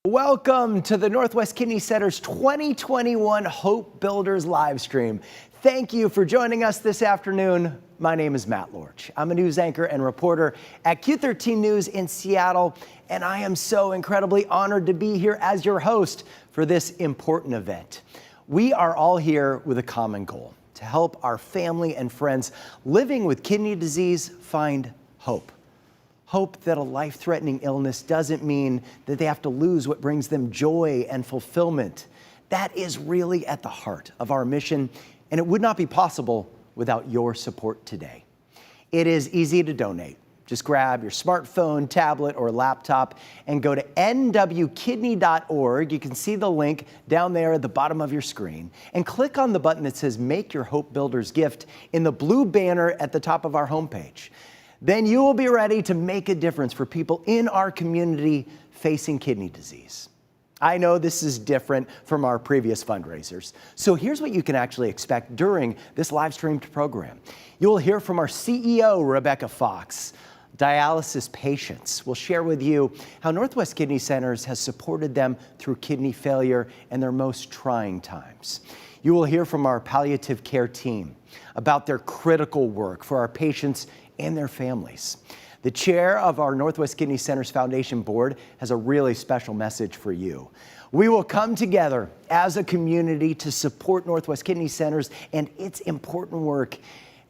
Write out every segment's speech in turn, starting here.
Welcome to the Northwest Kidney Center's 2021 Hope Builders Livestream. Thank you for joining us this afternoon. My name is Matt Lorch. I'm a news anchor and reporter at Q13 News in Seattle, and I am so incredibly honored to be here as your host for this important event. We are all here with a common goal: to help our family and friends living with kidney disease find hope. Hope that a life-threatening illness doesn't mean that they have to lose what brings them joy and fulfillment. That is really at the heart of our mission, and it would not be possible without your support today. It is easy to donate. Just grab your smartphone, tablet, or laptop and go to nwkidney.org. You can see the link down there at the bottom of your screen, and click on the button that says Make Your Hope Builders Gift in the blue banner at the top of our homepage. Then you will be ready to make a difference for people in our community facing kidney disease. I know this is different from our previous fundraisers, so here's what you can actually expect during this live streamed program. You will hear from our CEO, Rebecca Fox. Dialysis patients will share with you how Northwest Kidney Centers has supported them through kidney failure and their most trying times. You will hear from our palliative care team about their critical work for our patients and their families. The chair of our Northwest Kidney Centers Foundation Board has a really special message for you. We will come together as a community to support Northwest Kidney Centers and its important work,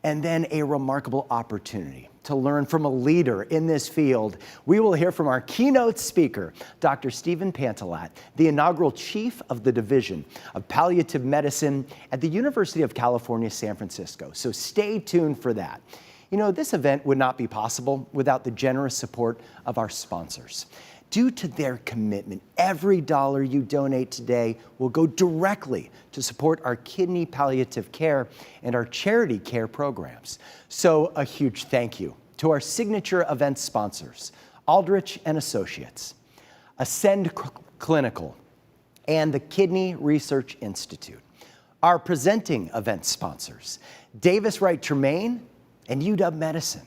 and then a remarkable opportunity to learn from a leader in this field. We will hear from our keynote speaker, Dr. Stephen Pantalat, the inaugural chief of the Division of Palliative Medicine at the University of California, San Francisco. So stay tuned for that. You know, this event would not be possible without the generous support of our sponsors. Due to their commitment, every dollar you donate today will go directly to support our kidney palliative care and our charity care programs. So a huge thank you to our signature event sponsors, Aldrich and Associates, Ascend Clinical, and the Kidney Research Institute. Our presenting event sponsors, Davis Wright Tremaine and UW Medicine.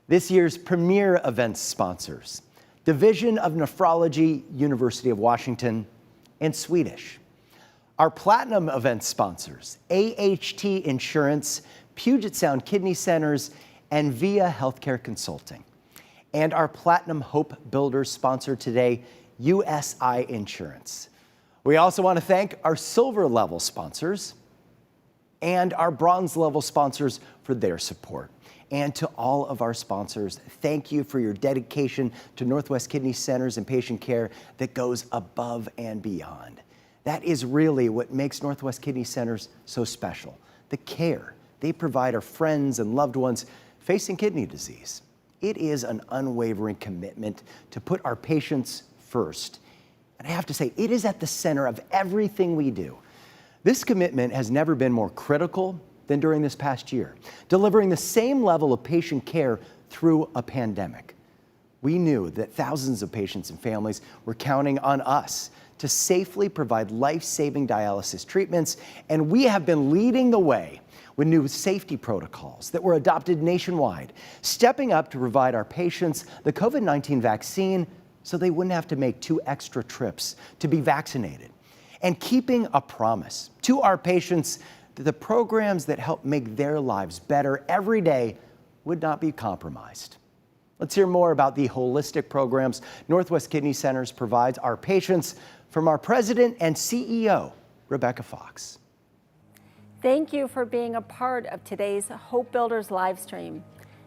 This year's premier event sponsors, Division of Nephrology, University of Washington, and Swedish. Our platinum event sponsors, AHT Insurance, Puget Sound Kidney Centers, and Via Healthcare Consulting. And our platinum Hope Builders sponsor today, USI Insurance. We also want to thank our silver level sponsors and our bronze level sponsors for their support. And to all of our sponsors, thank you for your dedication to Northwest Kidney Centers and patient care that goes above and beyond. That is really what makes Northwest Kidney Centers so special. The care they provide our friends and loved ones facing kidney disease. It is an unwavering commitment to put our patients first. And I have to say, it is at the center of everything we do. This commitment has never been more critical than during this past year, delivering the same level of patient care through a pandemic. We knew that thousands of patients and families were counting on us to safely provide life-saving dialysis treatments, and we have been leading the way with new safety protocols that were adopted nationwide, stepping up to provide our patients the COVID-19 vaccine so they wouldn't have to make 2 extra trips to be vaccinated, and keeping a promise to our patients that the programs that help make their lives better every day would not be compromised. Let's hear more about the holistic programs Northwest Kidney Centers provides our patients from our president and CEO, Rebecca Fox. Thank you for being a part of today's Hope Builders Livestream,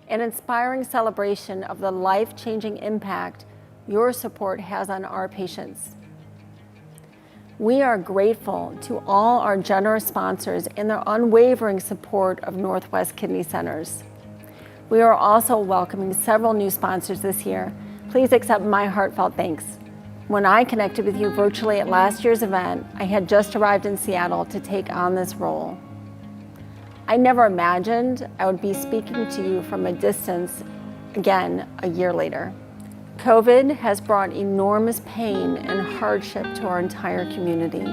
an inspiring celebration of the life-changing impact your support has on our patients. We are grateful to all our generous sponsors and their unwavering support of Northwest Kidney Centers. We are also welcoming several new sponsors this year. Please accept my heartfelt thanks. When I connected with you virtually at last year's event, I had just arrived in Seattle to take on this role. I never imagined I would be speaking to you from a distance again a year later. COVID has brought enormous pain and hardship to our entire community.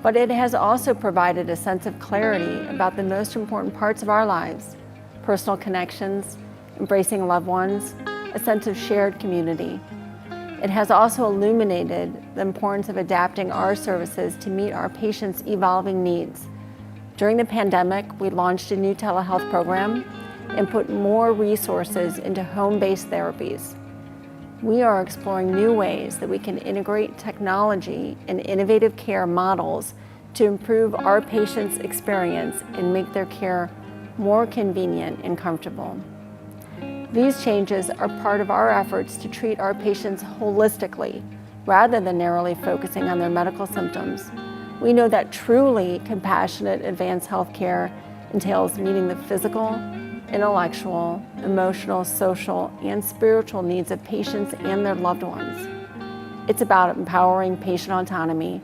But it has also provided a sense of clarity about the most important parts of our lives: personal connections, embracing loved ones, a sense of shared community. It has also illuminated the importance of adapting our services to meet our patients' evolving needs. During the pandemic, we launched a new telehealth program and put more resources into home-based therapies. We are exploring new ways that we can integrate technology and innovative care models to improve our patients' experience and make their care more convenient and comfortable. These changes are part of our efforts to treat our patients holistically, rather than narrowly focusing on their medical symptoms. We know that truly compassionate advanced healthcare entails meeting the physical, intellectual, emotional, social, and spiritual needs of patients and their loved ones. It's about empowering patient autonomy,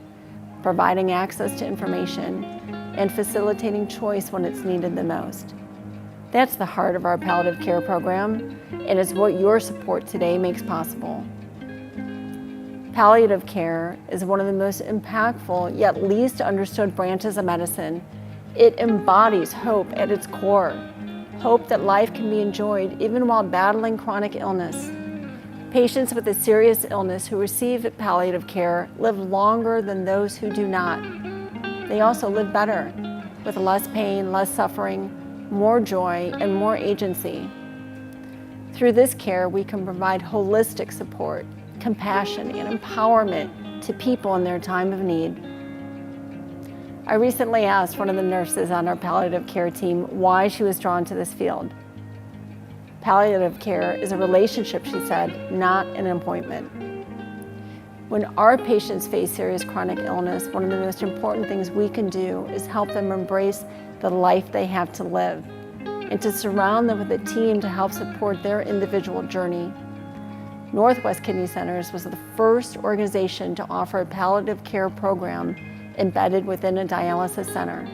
providing access to information, and facilitating choice when it's needed the most. That's the heart of our palliative care program, and it's what your support today makes possible. Palliative care is one of the most impactful yet least understood branches of medicine. It embodies hope at its core, hope that life can be enjoyed even while battling chronic illness. Patients with a serious illness who receive palliative care live longer than those who do not. They also live better, with less pain, less suffering, more joy, and more agency. Through this care, we can provide holistic support, compassion, and empowerment to people in their time of need. I recently asked one of the nurses on our palliative care team why she was drawn to this field. Palliative care is a relationship, she said, not an appointment. When our patients face serious chronic illness, one of the most important things we can do is help them embrace the life they have to live and to surround them with a team to help support their individual journey. Northwest Kidney Centers was the first organization to offer a palliative care program embedded within a dialysis center.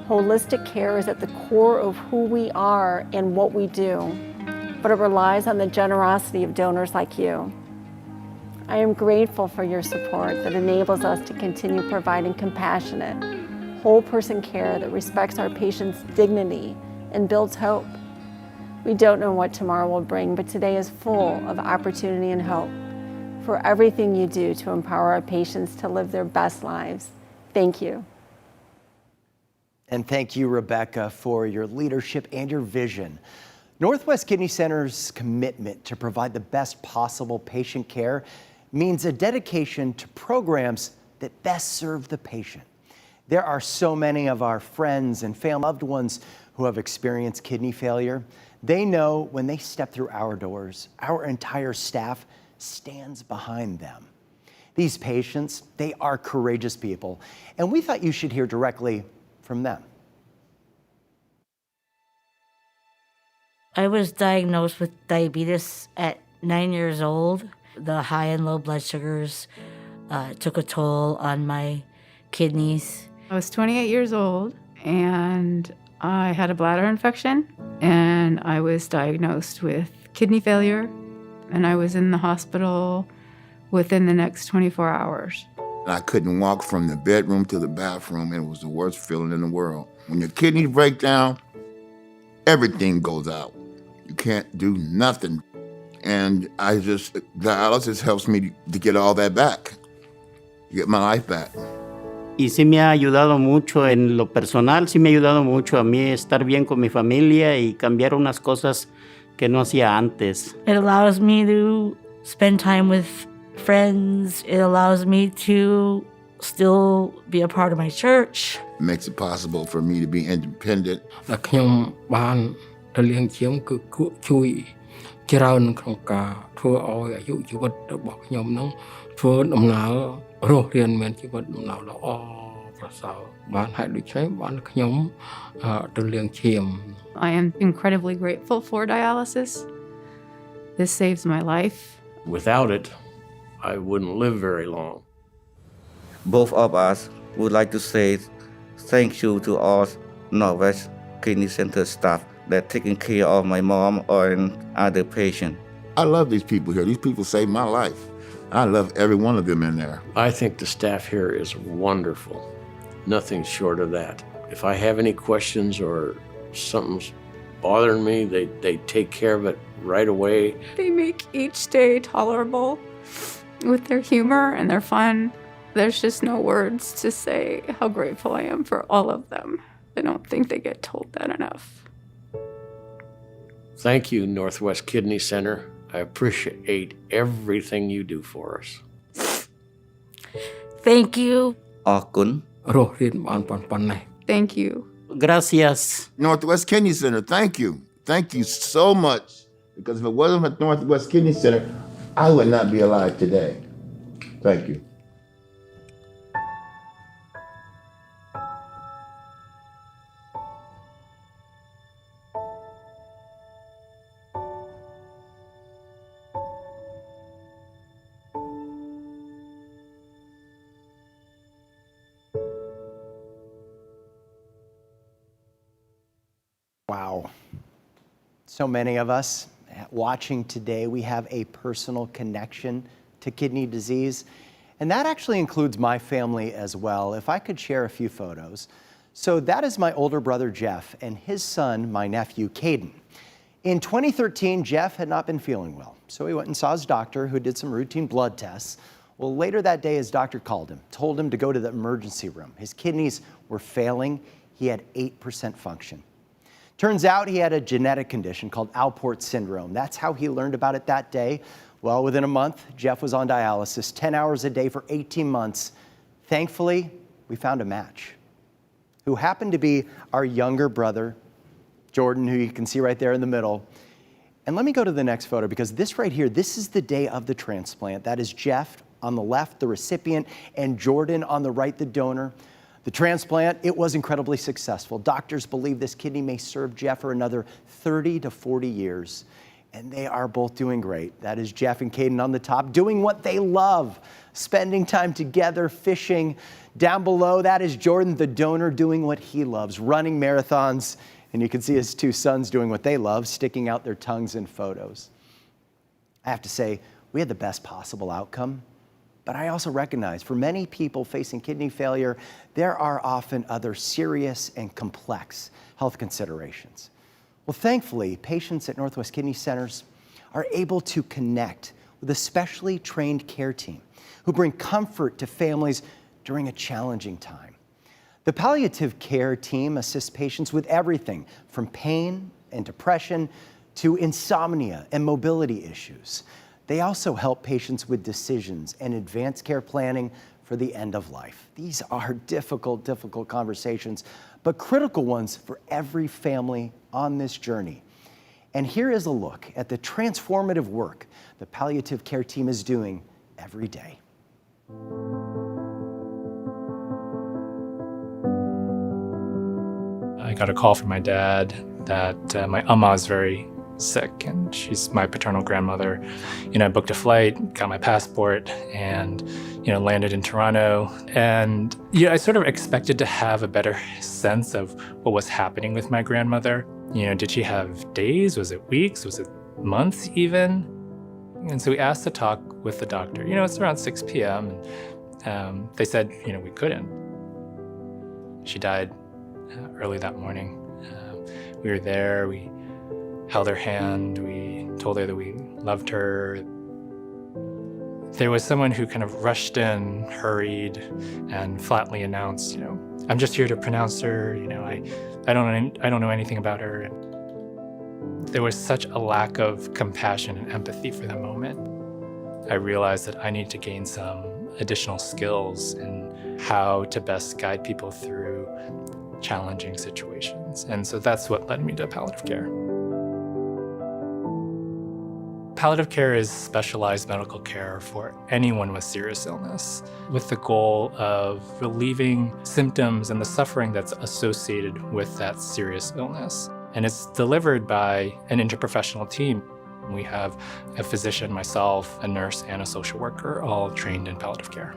Holistic care is at the core of who we are and what we do, but it relies on the generosity of donors like you. I am grateful for your support that enables us to continue providing compassionate, whole person care that respects our patients' dignity and builds hope. We don't know what tomorrow will bring, but today is full of opportunity and hope. For everything you do to empower our patients to live their best lives. Thank you. And thank you, Rebecca, for your leadership and your vision. Northwest Kidney Center's commitment to provide the best possible patient care means a dedication to programs that best serve the patient. There are so many of our friends and family loved ones who have experienced kidney failure. They know when they step through our doors, our entire staff stands behind them. These patients, they are courageous people, and we thought you should hear directly from them. I was diagnosed with diabetes at 9 years old. The high and low blood sugars took a toll on my kidneys. I was 28 years old and I had a bladder infection and I was diagnosed with kidney failure and I was in the hospital within the next 24 hours. I couldn't walk from the bedroom to the bathroom, and it was the worst feeling in the world. When your kidneys break down, everything goes out. You can't do nothing. And dialysis helps me to get all that back, get my life back. Y sí me ha ayudado mucho en lo personal, sí me ha ayudado mucho a mí estar bien con mi familia y cambiar unas cosas que no hacía antes. It allows me to spend time with friends. It allows me to still be a part of my church. It makes it possible for me to be independent. ដែលខ្ញុំបានទៅលៀងជាមគឺជួយច្រើនក្នុងការធ្វើឲ្យអាយុជីវិតរបស់ខ្ញុំនឹងធ្វើដំណើររស់រានមានជីវិតដំណើរល្អប្រសើរបានហេតុដូច្នេះបានខ្ញុំទៅលៀងឈាម I am incredibly grateful for dialysis. This saves my life. Without it, I wouldn't live very long. Both of us would like to say thank you to all Northwest Kidney Center staff that taking care of my mom and other patients. I love these people here. These people saved my life. I love every one of them in there. I think the staff here is wonderful. Nothing short of that. If I have any questions or something's bothering me, they take care of it right away. They make each day tolerable. with their humor and their fun. There's just no words to say how grateful I am for all of them. I don't think they get told that enough. Thank you, Northwest Kidney Center. I appreciate everything you do for us. Thank you. អរគុណ រស់រៀនបានប៉ុណ្ណេះ Thank you. Gracias. Northwest Kidney Center, thank you. Thank you so much. Because if it wasn't for Northwest Kidney Center, I would not be alive today. Thank you. Wow. So many of us watching today, we have a personal connection to kidney disease, and that actually includes my family as well. If I could share a few photos. So that is my older brother, Jeff, and his son, my nephew, Caden. In 2013, Jeff had not been feeling well, so he went and saw his doctor, who did some routine blood tests. Well, later that day, his doctor called him, told him to go to the emergency room. His kidneys were failing. He had 8% function. Turns out he had a genetic condition called Alport syndrome. That's how he learned about it that day. Well, within a month, Jeff was on dialysis, 10 hours a day for 18 months. Thankfully, we found a match, who happened to be our younger brother, Jordan, who you can see right there in the middle. And let me go to the next photo, because this right here, this is the day of the transplant. That is Jeff on the left, the recipient, and Jordan on the right, the donor. The transplant, it was incredibly successful. Doctors believe this kidney may serve Jeff for another 30 to 40 years, and they are both doing great. That is Jeff and Caden on the top, doing what they love, spending time together, fishing. Down below, that is Jordan, the donor, doing what he loves, running marathons, and you can see his two sons doing what they love, sticking out their tongues in photos. I have to say, we had the best possible outcome. But I also recognize for many people facing kidney failure, there are often other serious and complex health considerations. Well, thankfully, patients at Northwest Kidney Centers are able to connect with a specially trained care team who bring comfort to families during a challenging time. The palliative care team assists patients with everything from pain and depression to insomnia and mobility issues. They also help patients with decisions and advanced care planning for the end of life. These are difficult conversations, but critical ones for every family on this journey. And here is a look at the transformative work the palliative care team is doing every day. I got a call from my dad that my Amma is very sick, and she's my paternal grandmother. I booked a flight, got my passport, and landed in Toronto. And I sort of expected to have a better sense of what was happening with my grandmother. Did she have days? Was it weeks? Was it months even? And so we asked to talk with the doctor. It's around 6 p.m. And they said, we couldn't. She died early that morning. We were there. We held her hand, we told her that we loved her. There was someone who kind of rushed in, hurried, and flatly announced, I'm just here to pronounce her, I don't know anything about her. There was such a lack of compassion and empathy for the moment. I realized that I need to gain some additional skills in how to best guide people through challenging situations. And so that's what led me to palliative care. Palliative care is specialized medical care for anyone with serious illness, with the goal of relieving symptoms and the suffering that's associated with that serious illness. And it's delivered by an interprofessional team. We have a physician, myself, a nurse, and a social worker, all trained in palliative care.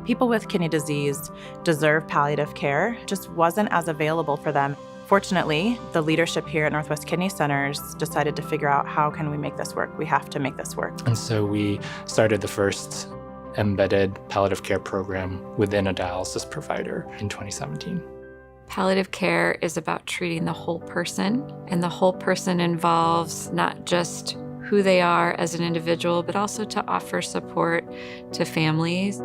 People with kidney disease deserve palliative care, just wasn't as available for them. Fortunately, the leadership here at Northwest Kidney Centers decided to figure out how can we make this work? We have to make this work. And so we started the first embedded palliative care program within a dialysis provider in 2017. Palliative care is about treating the whole person, and the whole person involves not just who they are as an individual, but also to offer support to families.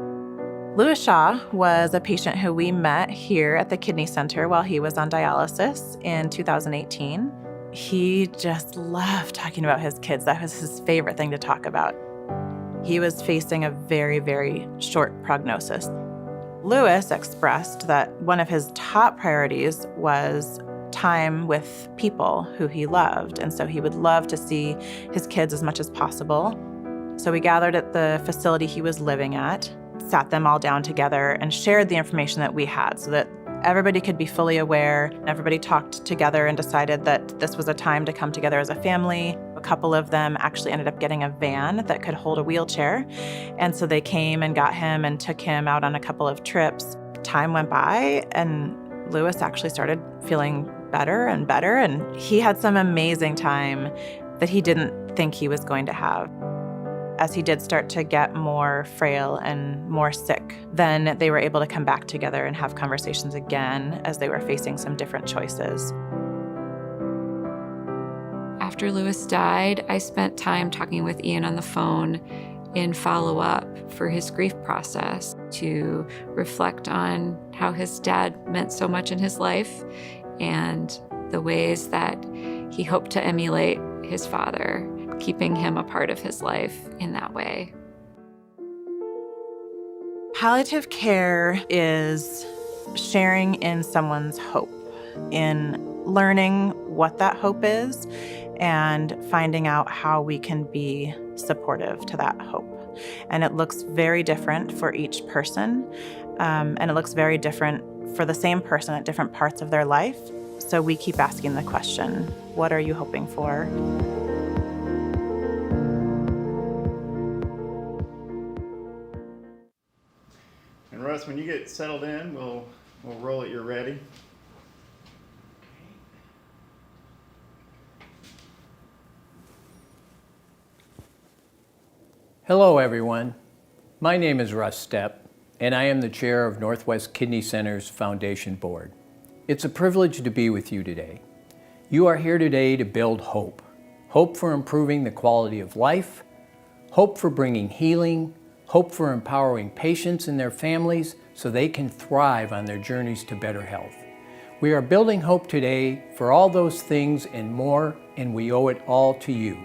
Louis Shaw was a patient who we met here at the Kidney Center while he was on dialysis in 2018. He just loved talking about his kids. That was his favorite thing to talk about. He was facing a very, very short prognosis. Louis expressed that one of his top priorities was time with people who he loved, and so he would love to see his kids as much as possible. So we gathered at the facility he was living at, sat them all down together, and shared the information that we had so that everybody could be fully aware. Everybody talked together and decided that this was a time to come together as a family. A couple of them actually ended up getting a van that could hold a wheelchair. And so they came and got him and took him out on a couple of trips. Time went by and Louis actually started feeling better and better. And he had some amazing time that he didn't think he was going to have. As he did start to get more frail and more sick, then they were able to come back together and have conversations again as they were facing some different choices. After Louis died, I spent time talking with Ian on the phone in follow-up for his grief process to reflect on how his dad meant so much in his life and the ways that he hoped to emulate his father, keeping him a part of his life in that way. Palliative care is sharing in someone's hope, in learning what that hope is and finding out how we can be supportive to that hope. And it looks very different for each person, and it looks very different for the same person at different parts of their life. So we keep asking the question, what are you hoping for? And Russ, when you get settled in, we'll roll it. You're ready. Hello, everyone. My name is Russ Stepp, and I am the chair of Northwest Kidney Center's Foundation Board. It's a privilege to be with you today. You are here today to build hope. Hope for improving the quality of life, hope for bringing healing, hope for empowering patients and their families so they can thrive on their journeys to better health. We are building hope today for all those things and more, and we owe it all to you.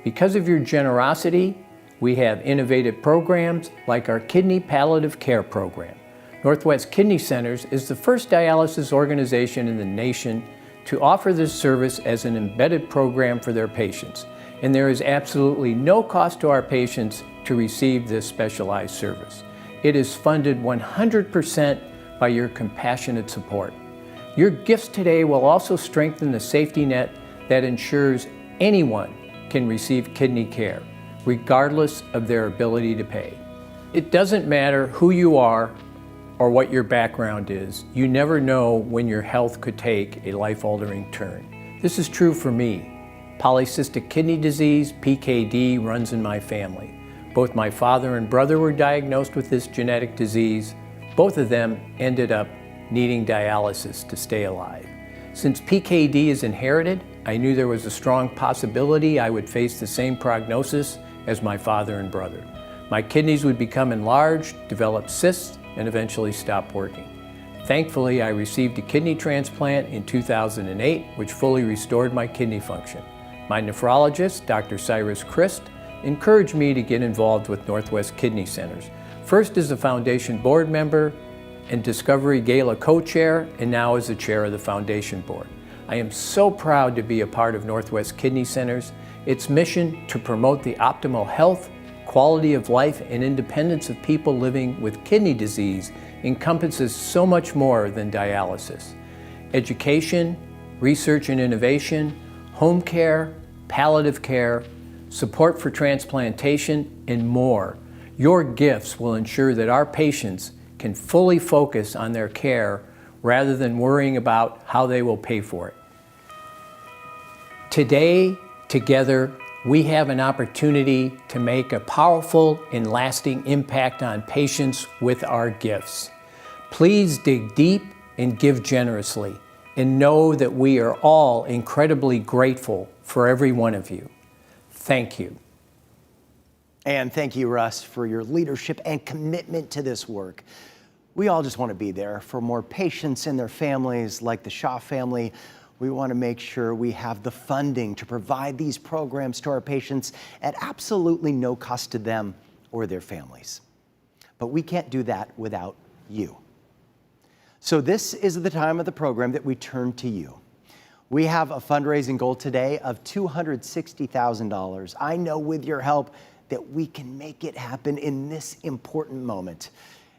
Because of your generosity, we have innovative programs like our Kidney Palliative Care Program. Northwest Kidney Centers is the first dialysis organization in the nation to offer this service as an embedded program for their patients, and there is absolutely no cost to our patients to receive this specialized service. It is funded 100% by your compassionate support. Your gifts today will also strengthen the safety net that ensures anyone can receive kidney care, regardless of their ability to pay. It doesn't matter who you are or what your background is. You never know when your health could take a life-altering turn. This is true for me. Polycystic kidney disease, PKD, runs in my family. Both my father and brother were diagnosed with this genetic disease. Both of them ended up needing dialysis to stay alive. Since PKD is inherited, I knew there was a strong possibility I would face the same prognosis as my father and brother. My kidneys would become enlarged, develop cysts, and eventually stop working. Thankfully, I received a kidney transplant in 2008, which fully restored my kidney function. My nephrologist, Dr. Cyrus Christ, encouraged me to get involved with Northwest Kidney Centers, first as a Foundation board member and Discovery Gala co-chair, and now as the chair of the Foundation board. I am so proud to be a part of Northwest Kidney Centers. Its mission to promote the optimal health, quality of life, and independence of people living with kidney disease encompasses so much more than dialysis. Education, research and innovation, home care, palliative care, support for transplantation, and more. Your gifts will ensure that our patients can fully focus on their care rather than worrying about how they will pay for it. Today, together, we have an opportunity to make a powerful and lasting impact on patients with our gifts. Please dig deep and give generously, and know that we are all incredibly grateful for every one of you. Thank you. And thank you, Russ, for your leadership and commitment to this work. We all just want to be there for more patients and their families, like the Shaw family. We want to make sure we have the funding to provide these programs to our patients at absolutely no cost to them or their families. But we can't do that without you. So this is the time of the program that we turn to you. We have a fundraising goal today of $260,000. I know with your help that we can make it happen in this important moment.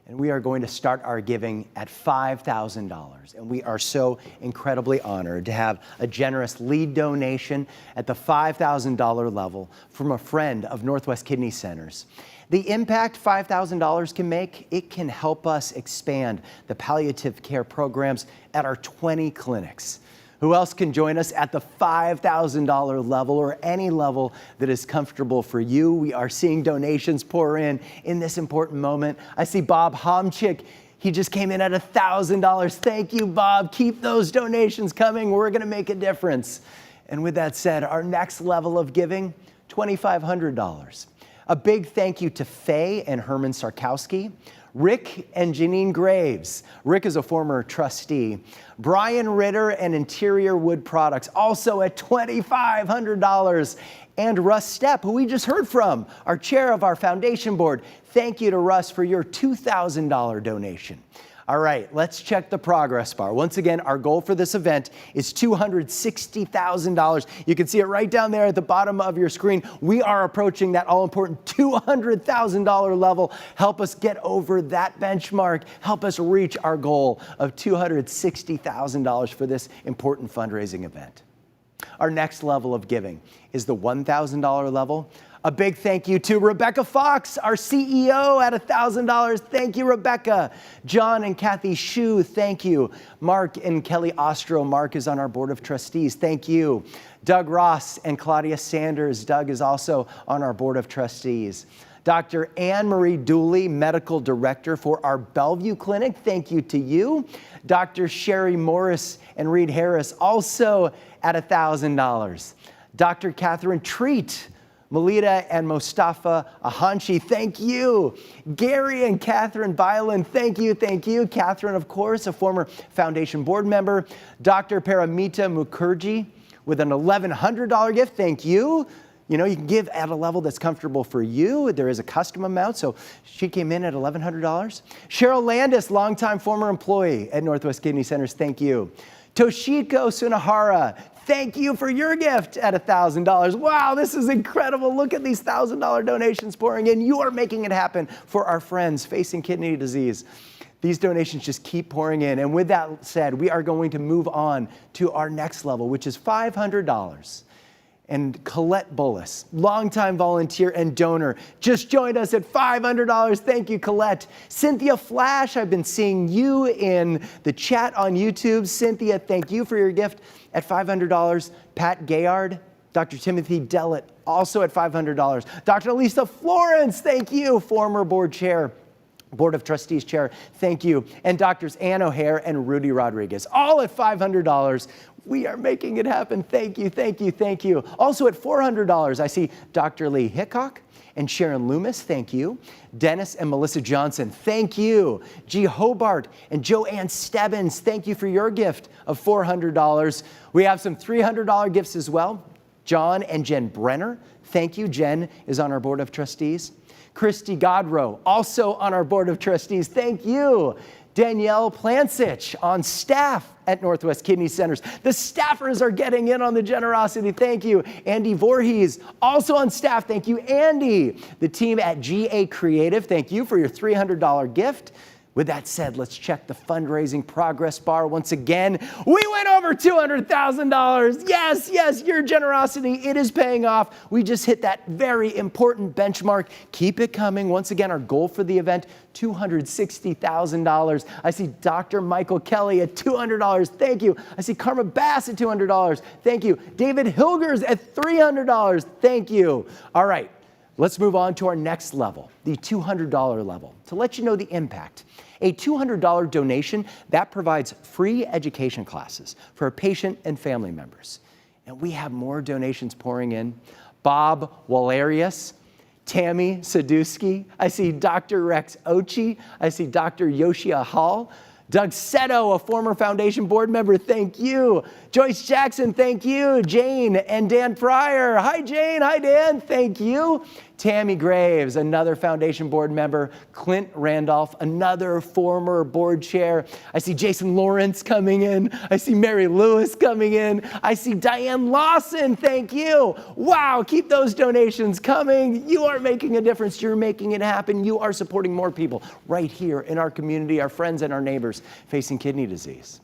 And we are going to start our giving at $5,000. And we are so incredibly honored to have a generous lead donation at the $5,000 level from a friend of Northwest Kidney Centers. The impact $5,000 can make, it can help us expand the palliative care programs at our 20 clinics. Who else can join us at the $5,000 level or any level that is comfortable for you? We are seeing donations pour in this important moment. I see Bob Homchick. He just came in at $1,000. Thank you, Bob. Keep those donations coming. We're going to make a difference. And with that said, our next level of giving, $2,500. A big thank you to Faye and Herman Sarkowski, Rick and Janine Graves. Rick is a former trustee. Brian Ritter and Interior Wood Products, also at $2,500. And Russ Stepp, who we just heard from, our chair of our foundation board. Thank you to Russ for your $2,000 donation. All right, let's check the progress bar. Once again, our goal for this event is $260,000. You can see it right down there at the bottom of your screen. We are approaching that all-important $200,000 level. Help us get over that benchmark. Help us reach our goal of $260,000 for this important fundraising event. Our next level of giving is the $1,000 level. A big thank you to Rebecca Fox, our CEO, at $1,000. Thank you, Rebecca. John and Kathy Hsu, thank you. Mark and Kelly Ostro. Mark is on our board of trustees. Thank you. Doug Ross and Claudia Sanders. Doug is also on our board of trustees. Dr. Anne Marie Dooley, medical director for our Bellevue Clinic. Thank you to you. Dr. Sherry Morris and Reed Harris, also at $1,000. Dr. Catherine Treat, Melita and Mustafa Ahanchi, thank you. Gary and Catherine Byland, thank you, thank you. Catherine, of course, a former foundation board member. Dr. Paramita Mukherjee with an $1,100 gift, thank you. You know, you can give at a level that's comfortable for you. There is a custom amount, so she came in at $1,100. Cheryl Landis, longtime former employee at Northwest Kidney Centers, thank you. Toshiko Sunahara, thank you for your gift at $1,000. Wow, this is incredible. Look at these $1,000 donations pouring in. You are making it happen for our friends facing kidney disease. These donations just keep pouring in. And with that said, we are going to move on to our next level, which is $500. And Colette Bullis, longtime volunteer and donor, just joined us at $500. Thank you, Colette. Cynthia Flash, I've been seeing you in the chat on YouTube. Cynthia, thank you for your gift at $500. Pat Gayard, Dr. Timothy Dellett, also at $500. Dr. Lisa Florence, thank you, former board chair. Board of Trustees Chair, thank you. And Doctors Ann O'Hare and Rudy Rodriguez, all at $500. We are making it happen. Thank you, thank you, thank you. Also at $400, I see Dr. Lee Hickok and Sharon Loomis, thank you. Dennis and Melissa Johnson, thank you. G. Hobart and Joanne Stebbins, thank you for your gift of $400. We have some $300 gifts as well. John and Jen Brenner, thank you. Jen is on our Board of Trustees. Christy Godrow, also on our Board of Trustees. Thank you. Danielle Plancich on staff at Northwest Kidney Centers. The staffers are getting in on the generosity. Thank you. Andy Voorhees, also on staff. Thank you, Andy. The team at GA Creative, thank you for your $300 gift. With that said, let's check the fundraising progress bar once again. We went over $200,000. Yes, yes, your generosity, it is paying off. We just hit that very important benchmark. Keep it coming. Once again, our goal for the event, $260,000. I see Dr. Michael Kelly at $200. Thank you. I see Karma Bass at $200. Thank you. David Hilgers at $300. Thank you. All right. Let's move on to our next level, the $200 level. To let you know the impact, a $200 donation, that provides free education classes for patient and family members. And we have more donations pouring in. Bob Walerius, Tammy Sadusky. I see Dr. Rex Ochi. I see Dr. Yoshia Hall. Doug Seto, a former foundation board member, thank you. Joyce Jackson, thank you. Jane and Dan Pryor. Hi, Jane. Hi, Dan. Thank you. Tammy Graves, another foundation board member. Clint Randolph, another former board chair. I see Jason Lawrence coming in. I see Mary Lewis coming in. I see Diane Lawson, thank you. Wow, keep those donations coming. You are making a difference. You're making it happen. You are supporting more people right here in our community, our friends and our neighbors facing kidney disease.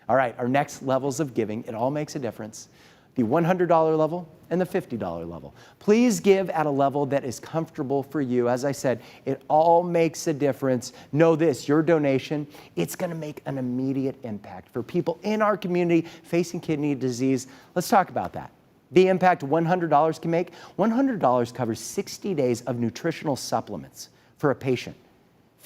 All right, our next levels of giving, it all makes a difference. The $100 level and the $50 level. Please give at a level that is comfortable for you. As I said, it all makes a difference. Know this, your donation, it's gonna make an immediate impact for people in our community facing kidney disease. Let's talk about that. The impact $100 can make. $100 covers 60 days of nutritional supplements for a patient.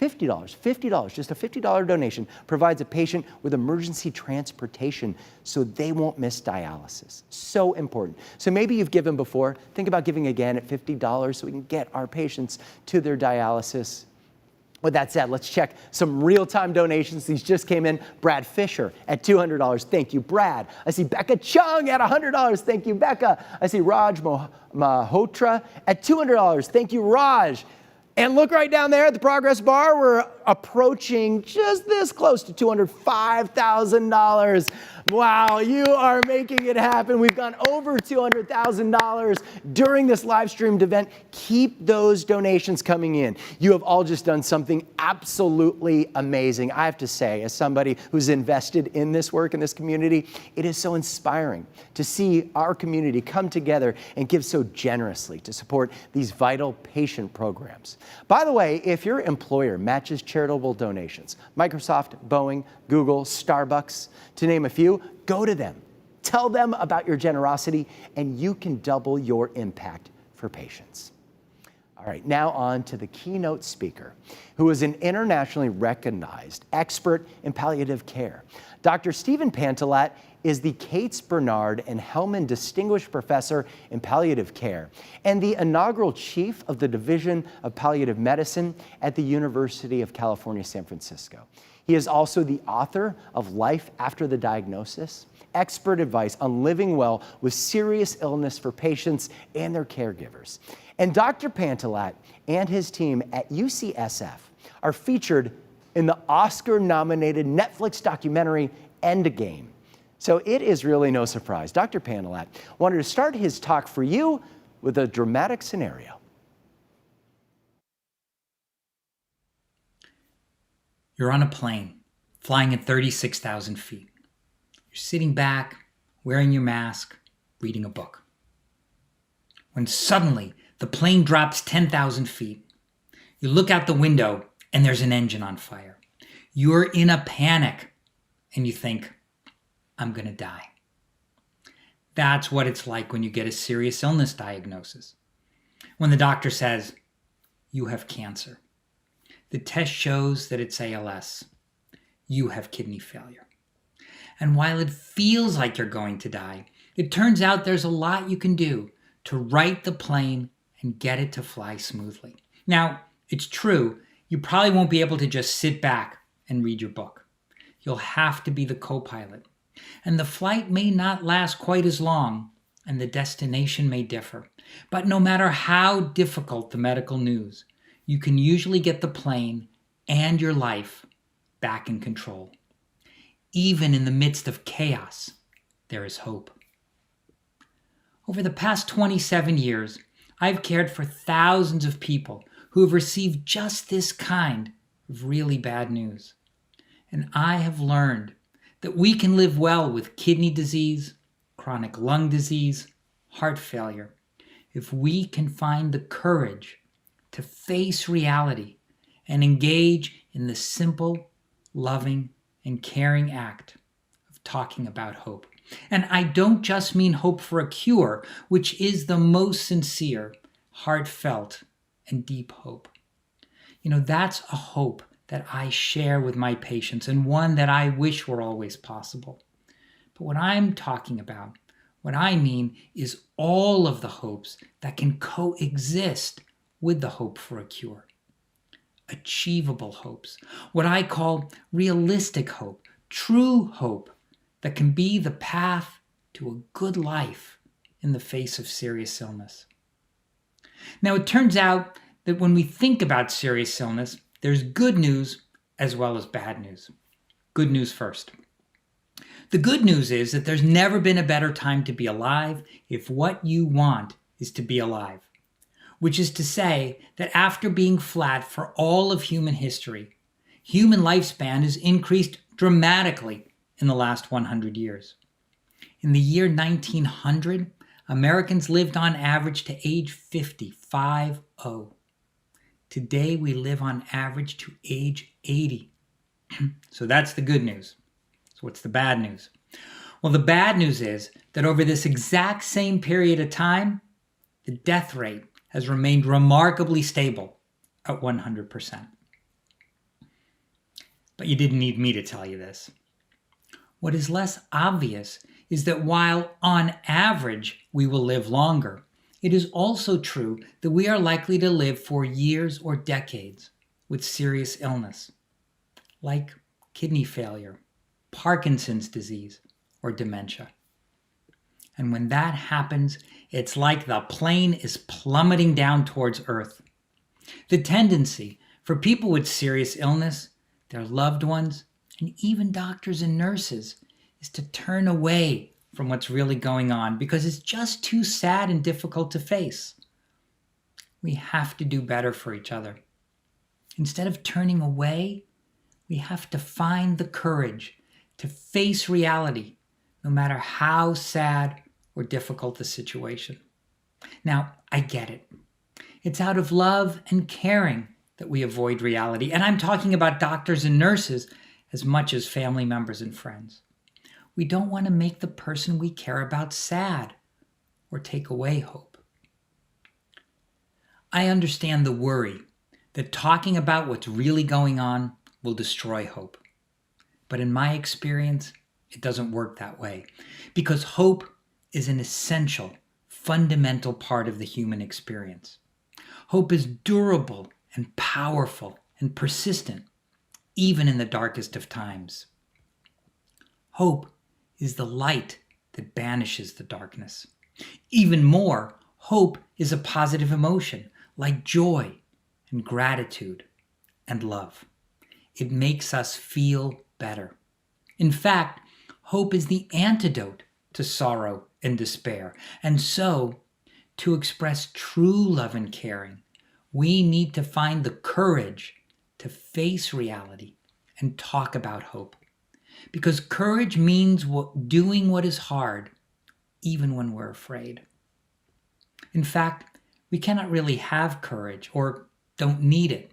$50, just a $50 donation provides a patient with emergency transportation so they won't miss dialysis. So important. So maybe you've given before. Think about giving again at $50 so we can get our patients to their dialysis. With that said, let's check some real-time donations. These just came in. Brad Fisher at $200. Thank you, Brad. I see Becca Chung at $100. Thank you, Becca. I see Raj Mahotra at $200. Thank you, Raj. And look right down there at the progress bar, we're approaching just this close to $205,000. Wow, you are making it happen. We've gone over $200,000 during this live streamed event. Keep those donations coming in. You have all just done something absolutely amazing. I have to say, as somebody who's invested in this work in this community, it is so inspiring to see our community come together and give so generously to support these vital patient programs. By the way, if your employer matches charitable donations, Microsoft, Boeing, Google, Starbucks, to name a few, go to them. Tell them about your generosity, and you can double your impact for patients. All right, now on to the keynote speaker, who is an internationally recognized expert in palliative care. Dr. Stephen Pantelat is the Cates Bernard and Hellman Distinguished Professor in Palliative Care and the inaugural Chief of the Division of Palliative Medicine at the University of California, San Francisco. He is also the author of Life After the Diagnosis, expert advice on living well with serious illness for patients and their caregivers. And Dr. Pantelat and his team at UCSF are featured in the Oscar-nominated Netflix documentary Endgame. So it is really no surprise. Dr. Pantelat wanted to start his talk for you with a dramatic scenario. You're on a plane, flying at 36,000 feet. You're sitting back, wearing your mask, reading a book. When suddenly the plane drops 10,000 feet. You look out the window and there's an engine on fire. You're in a panic and you think, I'm gonna die. That's what it's like when you get a serious illness diagnosis. When the doctor says, you have cancer. The test shows that it's ALS. You have kidney failure. And while it feels like you're going to die, it turns out there's a lot you can do to right the plane and get it to fly smoothly. Now, it's true, you probably won't be able to just sit back and read your book. You'll have to be the co-pilot. And the flight may not last quite as long, and the destination may differ. But no matter how difficult the medical news, you can usually get the plane and your life back in control. Even in the midst of chaos, there is hope. Over the past 27 years, I've cared for thousands of people who have received just this kind of really bad news. And I have learned that we can live well with kidney disease, chronic lung disease, heart failure, if we can find the courage to face reality and engage in the simple, loving, and caring act of talking about hope. And I don't just mean hope for a cure, which is the most sincere, heartfelt, and deep hope. You know, that's a hope that I share with my patients and one that I wish were always possible. But what I'm talking about, What I mean is all of the hopes that can coexist with the hope for a cure. Achievable hopes, what I call realistic hope, true hope that can be the path to a good life in the face of serious illness. Now, it turns out that when we think about serious illness, there's good news as well as bad news. Good news first. The good news is that there's never been a better time to be alive if what you want is to be alive. Which is to say that after being flat for all of human history, human lifespan has increased dramatically in the last 100 years. In the year 1900, Americans lived on average to age 50. Today we live on average to age 80. So that's the good news. So what's the bad news? Well, the bad news is that over this exact same period of time, the death rate has remained remarkably stable at 100%. But you didn't need me to tell you this. What is less obvious is that while on average we will live longer, it is also true that we are likely to live for years or decades with serious illness, like kidney failure, Parkinson's disease, or dementia. And when that happens, it's like the plane is plummeting down towards Earth. The tendency for people with serious illness, their loved ones, and even doctors and nurses is to turn away from what's really going on because it's just too sad and difficult to face. We have to do better for each other. Instead of turning away, we have to find the courage to face reality, no matter how sad or difficult the situation. Now, I get it. It's out of love and caring that we avoid reality, and I'm talking about doctors and nurses as much as family members and friends. We don't want to make the person we care about sad or take away hope. I understand the worry that talking about what's really going on will destroy hope. But in my experience, it doesn't work that way, because hope is an essential, fundamental part of the human experience. Hope is durable and powerful and persistent, even in the darkest of times. Hope is the light that banishes the darkness. Even more, hope is a positive emotion, like joy and gratitude and love. It makes us feel better. In fact, hope is the antidote to sorrow and despair. And so, to express true love and caring, we need to find the courage to face reality and talk about hope. Because courage means doing what is hard, even when we're afraid. In fact, we cannot really have courage or don't need it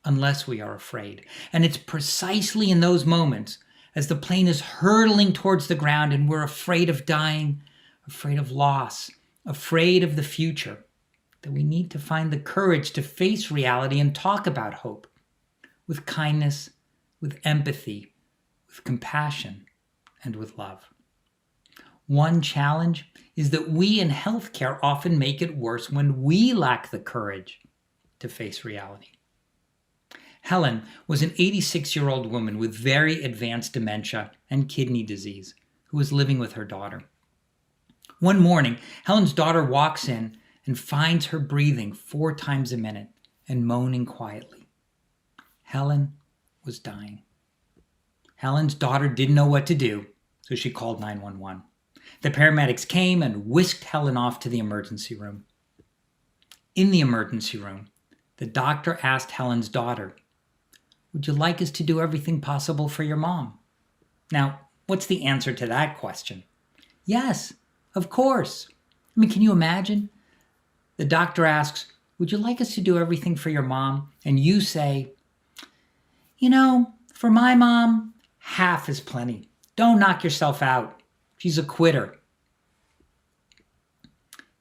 unless we are afraid. And it's precisely in those moments, as the plane is hurtling towards the ground and we're afraid of dying, afraid of loss, afraid of the future, that we need to find the courage to face reality and talk about hope with kindness, with empathy, with compassion, and with love. One challenge is that we in healthcare often make it worse when we lack the courage to face reality. Helen was an 86-year-old woman with very advanced dementia and kidney disease who was living with her daughter. One morning, Helen's daughter walks in and finds her breathing 4 times a minute and moaning quietly. Helen was dying. Helen's daughter didn't know what to do, so she called 911. The paramedics came and whisked Helen off to the emergency room. In the emergency room, the doctor asked Helen's daughter, "Would you like us to do everything possible for your mom?" Now, what's the answer to that question? Yes, of course. I mean, can you imagine? The doctor asks, "Would you like us to do everything for your mom?" And you say, "You know, for my mom, half is plenty. Don't knock yourself out. She's a quitter."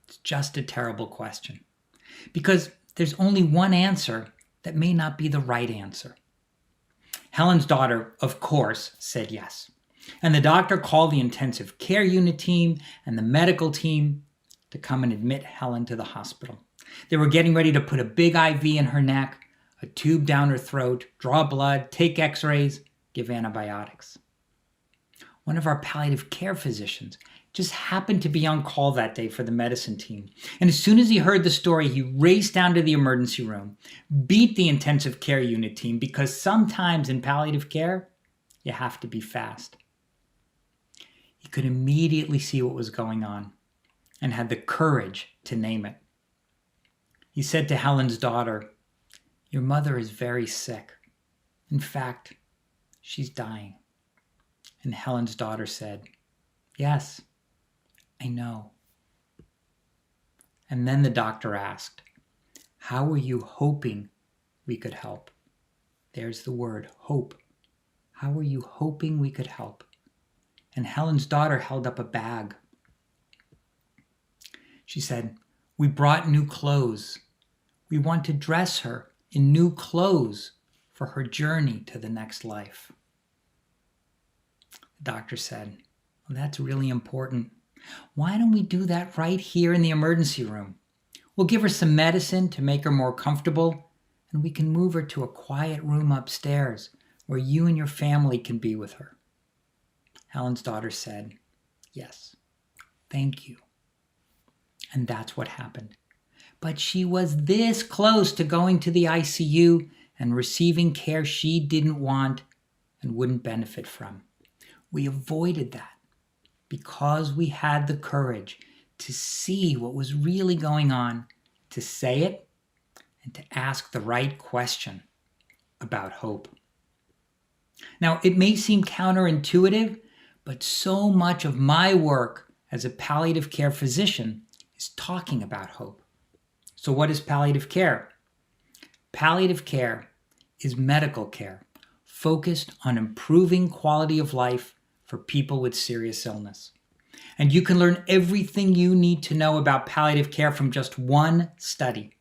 It's just a terrible question, because there's only one answer that may not be the right answer. Helen's daughter, of course, said yes. And the doctor called the intensive care unit team and the medical team to come and admit Helen to the hospital. They were getting ready to put a big IV in her neck, a tube down her throat, draw blood, take x-rays, give antibiotics. One of our palliative care physicians just happened to be on call that day for the medicine team. And as soon as he heard the story, he raced down to the emergency room, beat the intensive care unit team, because sometimes in palliative care, you have to be fast. He could immediately see what was going on and had the courage to name it. He said to Helen's daughter, "Your mother is very sick. In fact, she's dying." And Helen's daughter said, "Yes, I know." And then the doctor asked, "How were you hoping we could help?" There's the word, hope. How were you hoping we could help? And Helen's daughter held up a bag. She said, "We brought new clothes. We want to dress her in new clothes for her journey to the next life." The doctor said, "Well, that's really important. Why don't we do that right here in the emergency room? We'll give her some medicine to make her more comfortable, and we can move her to a quiet room upstairs where you and your family can be with her." Helen's daughter said, "Yes, thank you." And that's what happened. But she was this close to going to the ICU and receiving care she didn't want and wouldn't benefit from. We avoided that because we had the courage to see what was really going on, to say it, and to ask the right question about hope. Now, it may seem counterintuitive, but so much of my work as a palliative care physician is talking about hope. So what is palliative care? Palliative care is medical care focused on improving quality of life for people with serious illness. And you can learn everything you need to know about palliative care from just one study.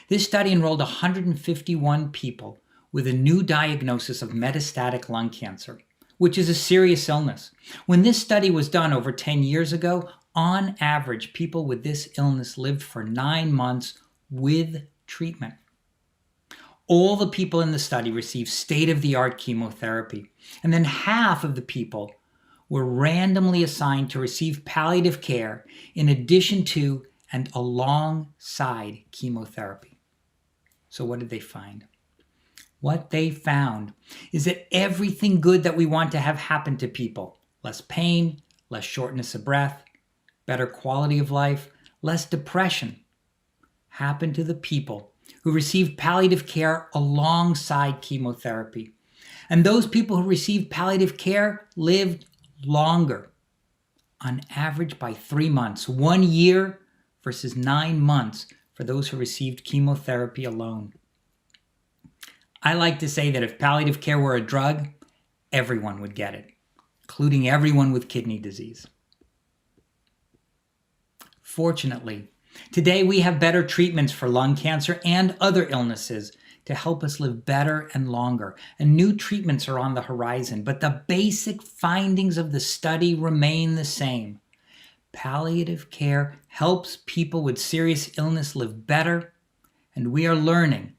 This study enrolled 151 people with a new diagnosis of metastatic lung cancer, which is a serious illness. When this study was done over 10 years ago, on average, people with this illness lived for 9 months with treatment. All the people in the study received state-of-the-art chemotherapy, and then half of the people were randomly assigned to receive palliative care in addition to and alongside chemotherapy. So what did they find? What they found is that everything good that we want to have happen to people, less pain, less shortness of breath, better quality of life, less depression, happened to the people who received palliative care alongside chemotherapy. And those people who received palliative care lived longer, on average by 3 months, 1 year versus 9 months for those who received chemotherapy alone. I like to say that if palliative care were a drug, everyone would get it, including everyone with kidney disease. Fortunately, today we have better treatments for lung cancer and other illnesses to help us live better and longer, and new treatments are on the horizon, but the basic findings of the study remain the same. Palliative care helps people with serious illness live better, and we are learning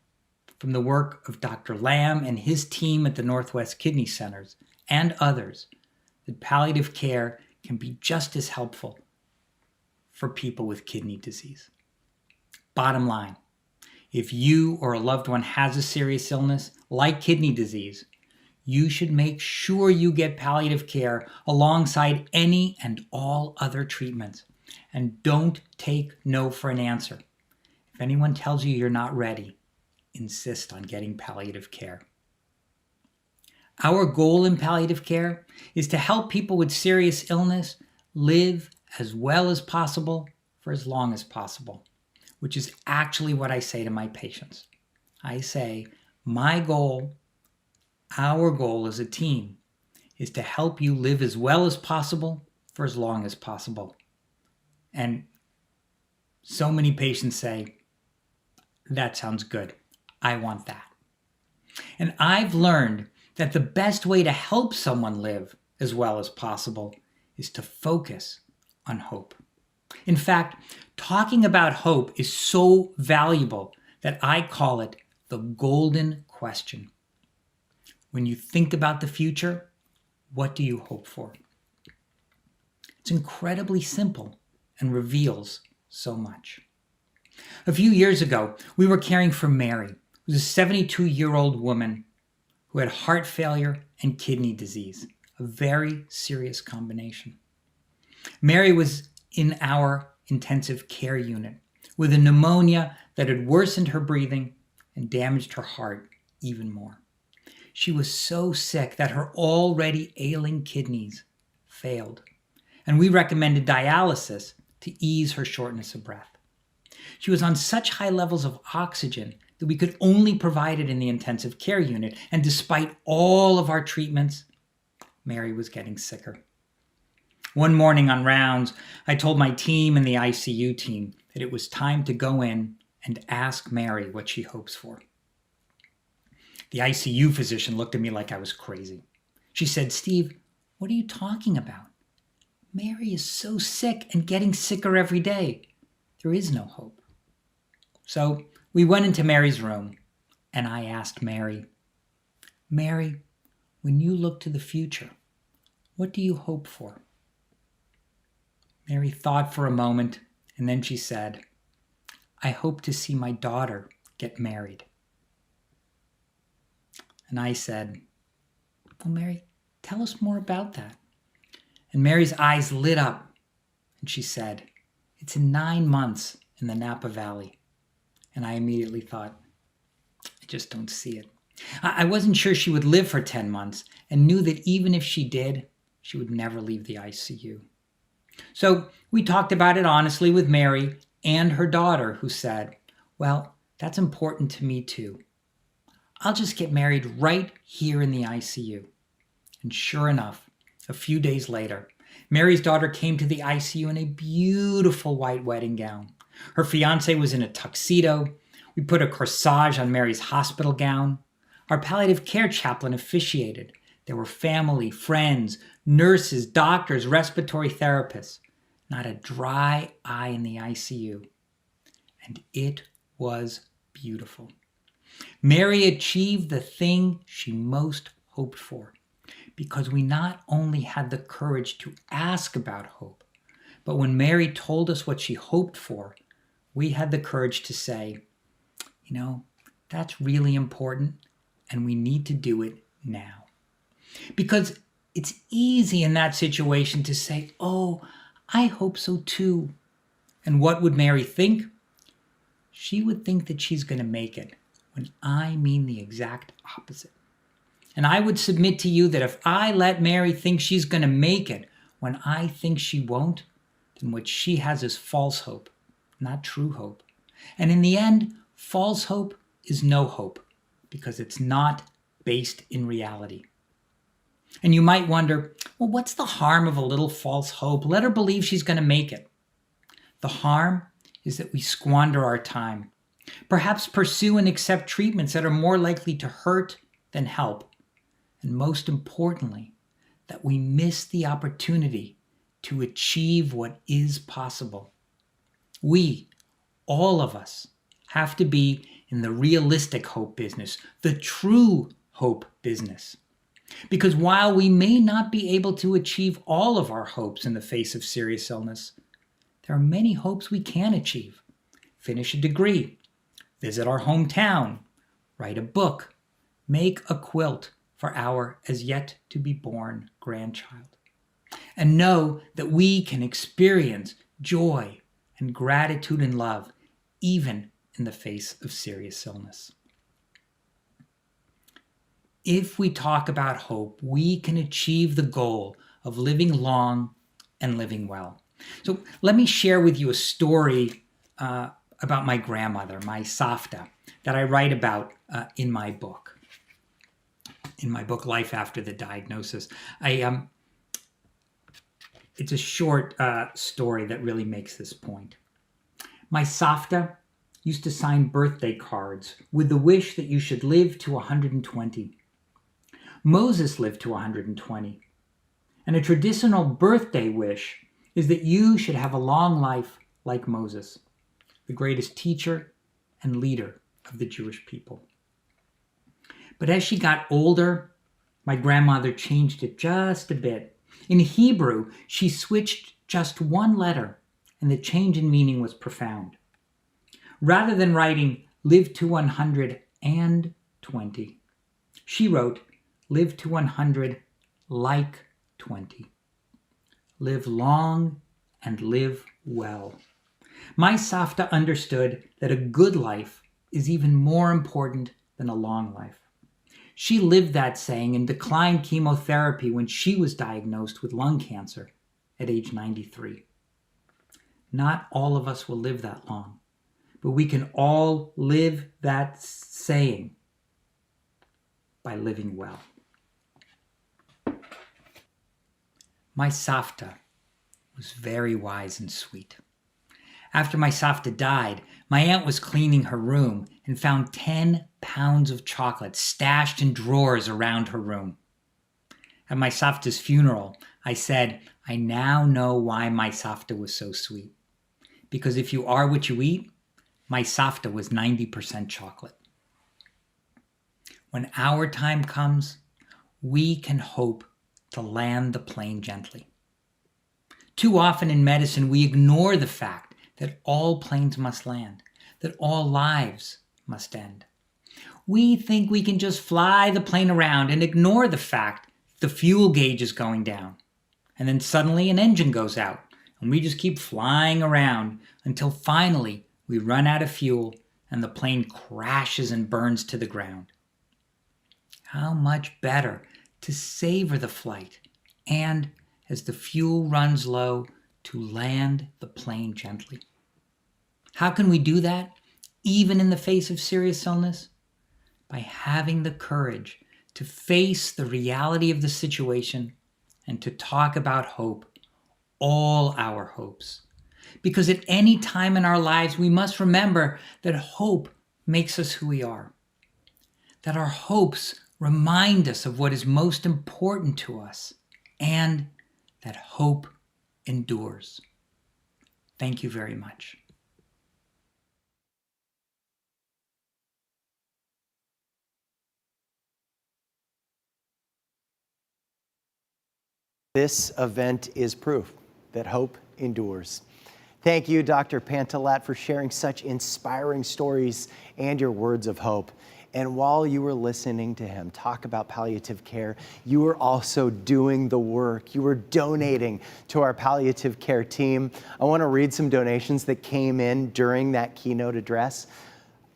from the work of Dr. Lamb and his team at the Northwest Kidney Centers and others that palliative care can be just as helpful for people with kidney disease. Bottom line, if you or a loved one has a serious illness like kidney disease, you should make sure you get palliative care alongside any and all other treatments. And don't take no for an answer. If anyone tells you you're not ready, insist on getting palliative care. Our goal in palliative care is to help people with serious illness live as well as possible for as long as possible, which is actually what I say to my patients. I say, my goal, our goal as a team, is to help you live as well as possible for as long as possible. And so many patients say, that sounds good. I want that. And I've learned that the best way to help someone live as well as possible is to focus on hope. In fact, talking about hope is so valuable that I call it the golden question. When you think about the future, what do you hope for? It's incredibly simple and reveals so much. A few years ago, we were caring for Mary, who's a 72-year-old woman who had heart failure and kidney disease, a very serious combination. Mary was in our intensive care unit with a pneumonia that had worsened her breathing and damaged her heart even more. She was so sick that her already ailing kidneys failed, and we recommended dialysis to ease her shortness of breath. She was on such high levels of oxygen that we could only provide it in the intensive care unit, and despite all of our treatments, Mary was getting sicker. One morning on rounds, I told my team and the ICU team that it was time to go in and ask Mary what she hopes for. The ICU physician looked at me like I was crazy. She said, "Steve, what are you talking about? Mary is so sick and getting sicker every day. There is no hope." So we went into Mary's room and I asked Mary, "Mary, when you look to the future, what do you hope for?" Mary thought for a moment and then she said, "I hope to see my daughter get married." And I said, "Well, Mary, tell us more about that." And Mary's eyes lit up and she said, "It's in 9 months in the Napa Valley." And I immediately thought, I just don't see it. I wasn't sure she would live for 10 months and knew that even if she did, she would never leave the ICU. So we talked about it honestly with Mary and her daughter, who said, "Well, that's important to me too. I'll just get married right here in the ICU." And sure enough, a few days later, Mary's daughter came to the ICU in a beautiful white wedding gown. Her fiance was in a tuxedo. We put a corsage on Mary's hospital gown. Our palliative care chaplain officiated. There were family, friends, nurses, doctors, respiratory therapists. Not a dry eye in the ICU. And it was beautiful. Mary achieved the thing she most hoped for, because we not only had the courage to ask about hope, but when Mary told us what she hoped for, we had the courage to say, that's really important and we need to do it now. Because it's easy in that situation to say, "Oh, I hope so too." And what would Mary think? She would think that she's going to make it, when I mean the exact opposite. And I would submit to you that if I let Mary think she's going to make it when I think she won't, then what she has is false hope, not true hope. And in the end, false hope is no hope, because it's not based in reality. And you might wonder, well, what's the harm of a little false hope? Let her believe she's going to make it. The harm is that we squander our time, perhaps pursue and accept treatments that are more likely to hurt than help. And most importantly, that we miss the opportunity to achieve what is possible. We, all of us, have to be in the realistic hope business, the true hope business. Because while we may not be able to achieve all of our hopes in the face of serious illness, there are many hopes we can achieve. Finish a degree, visit our hometown, write a book, make a quilt for our as yet to be born grandchild, and know that we can experience joy and gratitude and love even in the face of serious illness. If we talk about hope, we can achieve the goal of living long and living well. So let me share with you a story about my grandmother, my Safta, that I write about in my book. In my book, Life After the Diagnosis. It's a short story that really makes this point. My Safta used to sign birthday cards with the wish that you should live to 120. Moses lived to 120. And a traditional birthday wish is that you should have a long life like Moses, the greatest teacher and leader of the Jewish people. But as she got older, my grandmother changed it just a bit. In Hebrew, she switched just one letter, and the change in meaning was profound. Rather than writing, live to 120, she wrote, live to 100 like 20. Live long and live well. My Savta understood that a good life is even more important than a long life. She lived that saying and declined chemotherapy when she was diagnosed with lung cancer at age 93. Not all of us will live that long, but we can all live that saying by living well. My Savta was very wise and sweet. After my Savta died, my aunt was cleaning her room and found 10 pounds of chocolate stashed in drawers around her room. At my Savta's funeral, I said, I now know why my Savta was so sweet. Because if you are what you eat, my Savta was 90% chocolate. When our time comes, we can hope to land the plane gently. Too often in medicine, we ignore the fact that all planes must land, that all lives must end. We think we can just fly the plane around and ignore the fact the fuel gauge is going down. And then suddenly an engine goes out, and we just keep flying around until finally we run out of fuel and the plane crashes and burns to the ground. How much better to savor the flight and, as the fuel runs low, to land the plane gently. How can we do that, even in the face of serious illness? By having the courage to face the reality of the situation and to talk about hope, all our hopes. Because at any time in our lives, we must remember that hope makes us who we are. That our hopes remind us of what is most important to us, and that hope endures. Thank you very much. This event is proof that hope endures. Thank you, Dr. Pantalat, for sharing such inspiring stories and your words of hope. And while you were listening to him talk about palliative care, you were also doing the work. You were donating to our palliative care team. I want to read some donations that came in during that keynote address.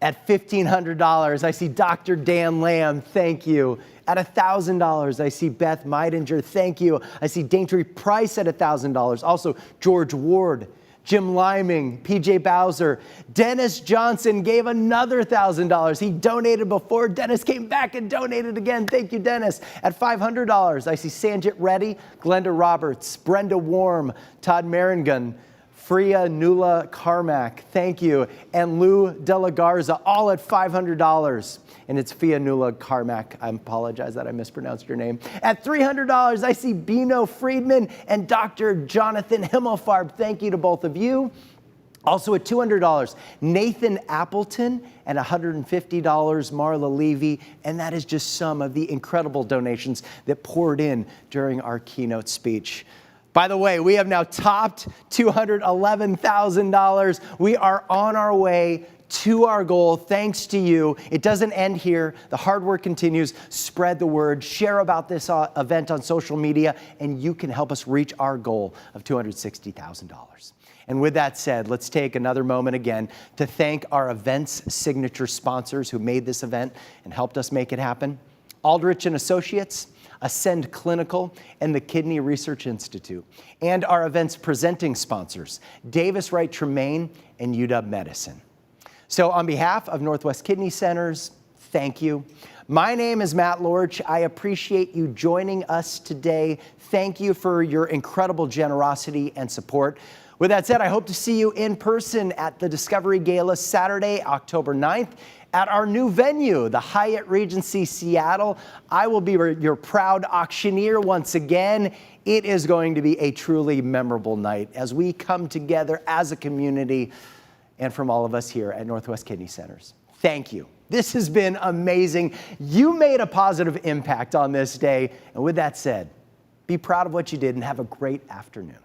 At $1,500, I see Dr. Dan Lamb, thank you. At $1,000, I see Beth Meidinger, thank you. I see Daintree Price at $1,000. Also, George Ward, Jim Liming, PJ Bowser. Dennis Johnson gave another $1,000. He donated before. Dennis came back and donated again. Thank you, Dennis. At $500, I see Sanjit Reddy, Glenda Roberts, Brenda Warm, Todd Maringan, Freya Nula Carmack, thank you, and Lou De La Garza, all at $500. And it's Fia Nula Carmack. I apologize that I mispronounced your name. At $300, I see Bino Friedman and Dr. Jonathan Himmelfarb. Thank you to both of you. Also at $200, Nathan Appleton, and $150, Marla Levy. And that is just some of the incredible donations that poured in during our keynote speech. By the way, we have now topped $211,000. We are on our way to our goal, thanks to you. It doesn't end here. The hard work continues. Spread the word. Share about this event on social media, and you can help us reach our goal of $260,000. And with that said, let's take another moment again to thank our event's signature sponsors who made this event and helped us make it happen. Aldrich & Associates, Ascend Clinical, and the Kidney Research Institute. And our event's presenting sponsors, Davis Wright Tremaine and UW Medicine. So on behalf of Northwest Kidney Centers, thank you. My name is Matt Lorch. I appreciate you joining us today. Thank you for your incredible generosity and support. With that said, I hope to see you in person at the Discovery Gala Saturday, October 9th. At our new venue, the Hyatt Regency Seattle. I will be your proud auctioneer once again. It is going to be a truly memorable night as we come together as a community and from all of us here at Northwest Kidney Centers. Thank you. This has been amazing. You made a positive impact on this day. And with that said, be proud of what you did and have a great afternoon.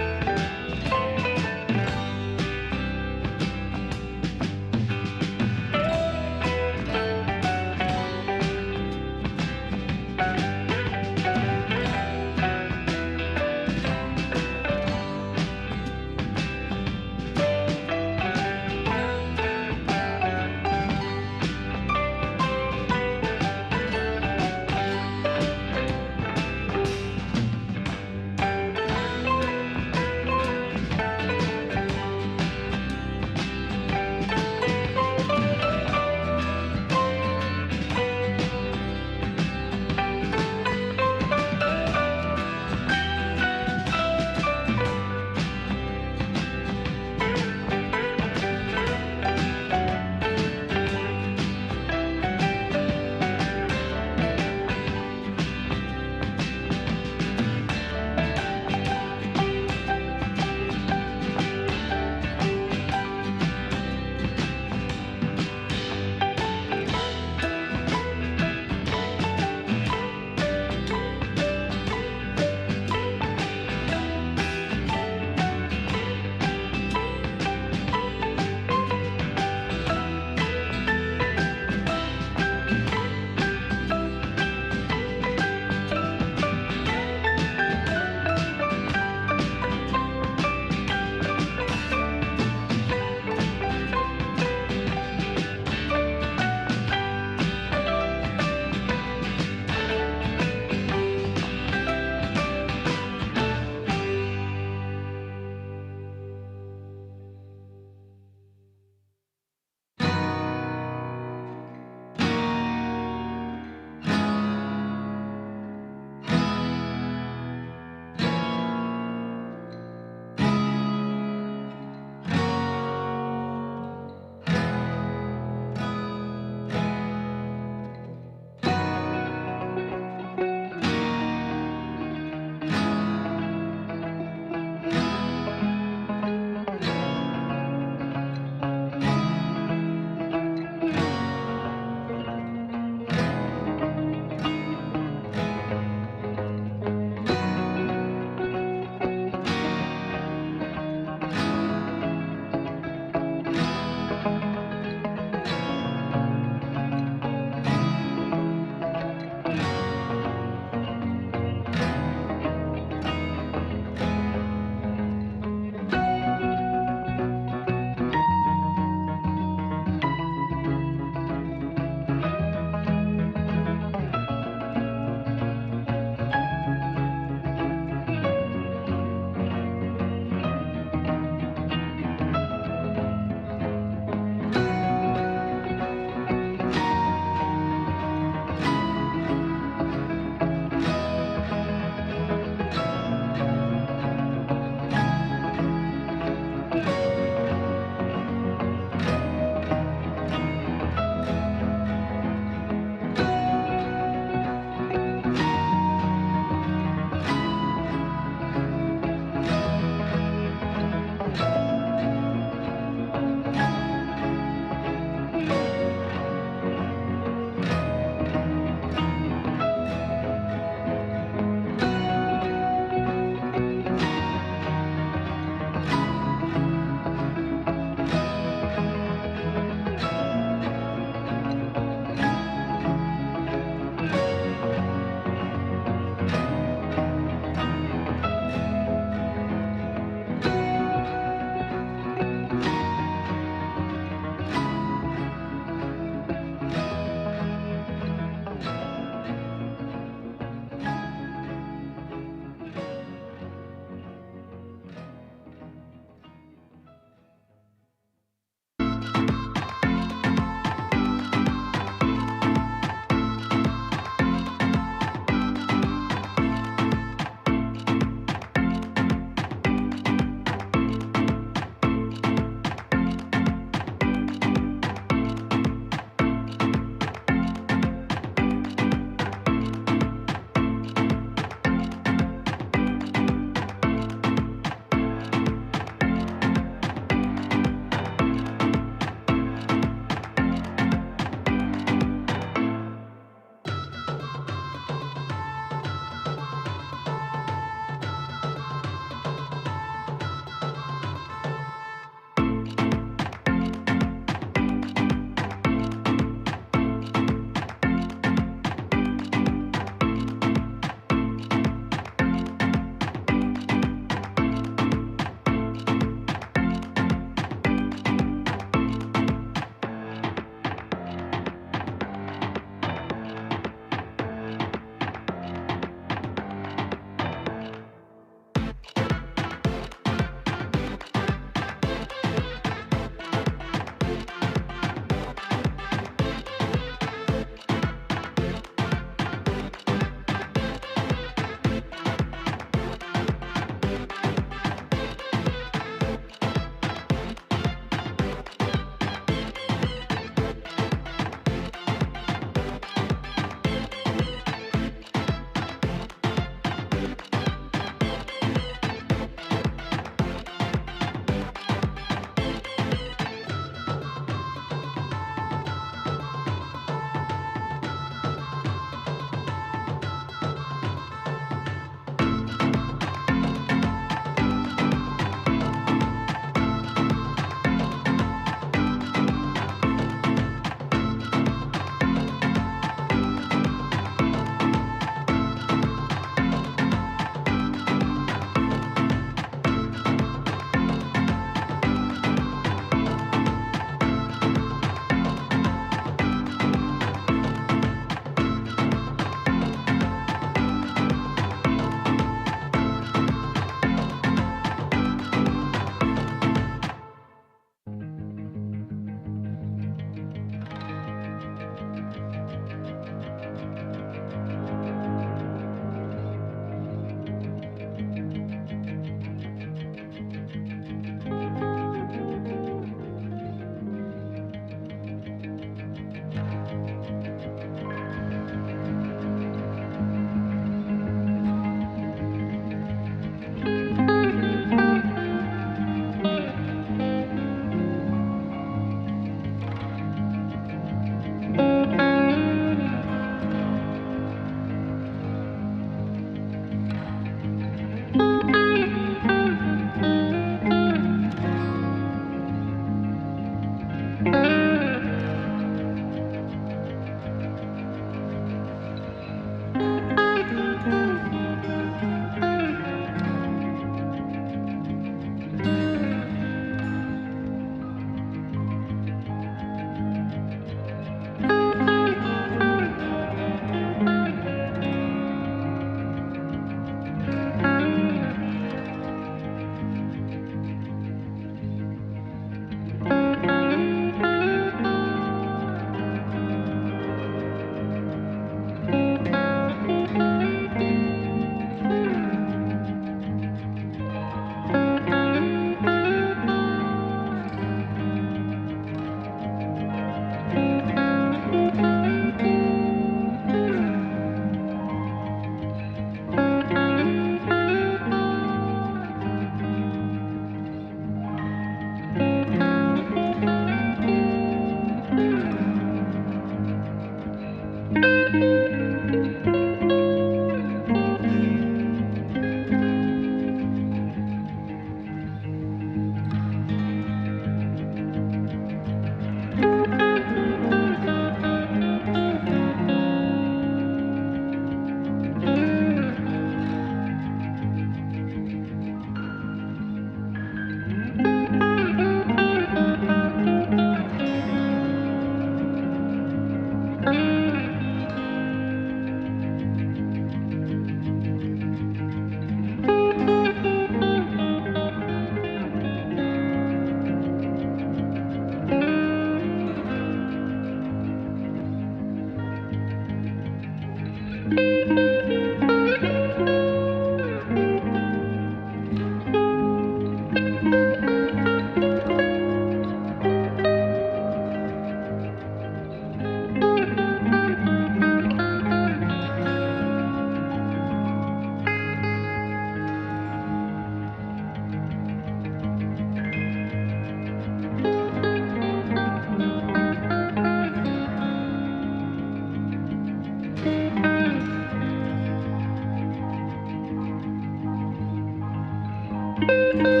you.